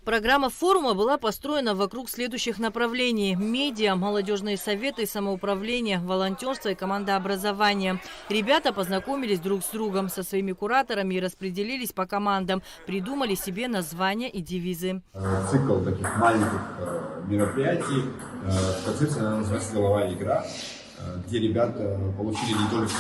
Программа форума была построена вокруг следующих направлений: медиа, молодежные советы, самоуправление, волонтерство и командообразование. Ребята познакомились друг с другом, со своими кураторами и распределились по командам, придумали себе названия и девизы. Цикл таких маленьких мероприятий в концепции называется «Деловая игра», где ребята получили не только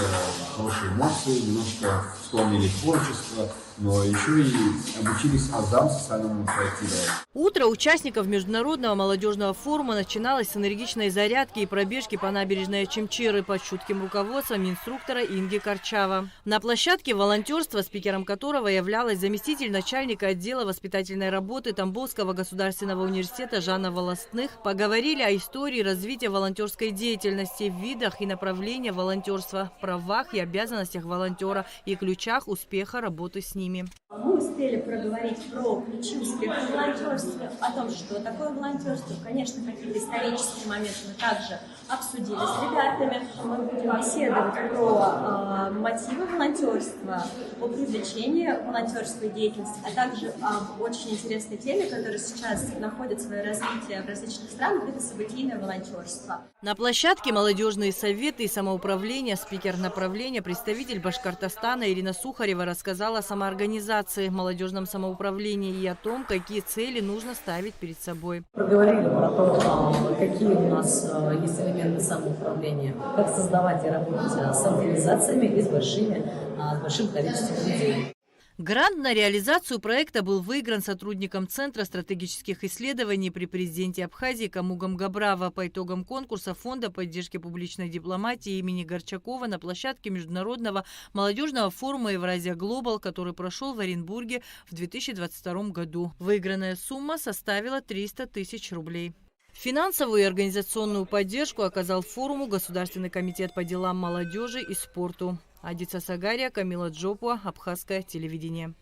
хорошие эмоции, немножко вспомнили творчество, но еще и обучились азам социальному проектированию. Утро участников Международного молодежного форума начиналось с энергичной зарядки и пробежки по набережной Чимчиры под чутким руководством инструктора Инги Корчава. На площадке волонтерства, спикером которого являлась заместитель начальника отдела воспитательной работы Тамбовского государственного университета Жанна Волостных, поговорили о истории развития волонтерской деятельности, видах и направлениях волонтерства, правах и обязанностях волонтера и ключах успеха работы с ними. Мы успели проговорить про ключи успеха волонтерства, о том, что такое волонтерство, конечно, какие-то исторические моменты мы также обсудили с ребятами. Мы будем беседовать про мотивы волонтерства, о привлечении волонтерской деятельности, а также об очень интересной теме, которая сейчас находит свое развитие в различных странах, это событийное волонтерство. На площадке молодежные советы и самоуправление, спикер направления, представитель Башкортостана Ирина Сухарева рассказала о самоорганизации, молодежном самоуправлении и о том, какие цели нужно ставить перед собой. Проговорили про то, какие у нас есть элементы самоуправления, как создавать и работать с организациями и с большим количеством людей. Грант на реализацию проекта был выигран сотрудником Центра стратегических исследований при президенте Абхазии Камугом Габрава по итогам конкурса Фонда поддержки публичной дипломатии имени Горчакова на площадке Международного молодежного форума «Евразия Глобал», который прошел в Оренбурге в 2022 году. Выигранная сумма составила 300 тысяч рублей. Финансовую и организационную поддержку оказал форуму Государственный комитет по делам молодежи и спорту. Адица Сагария, Камила Джопуа, Абхазское телевидение.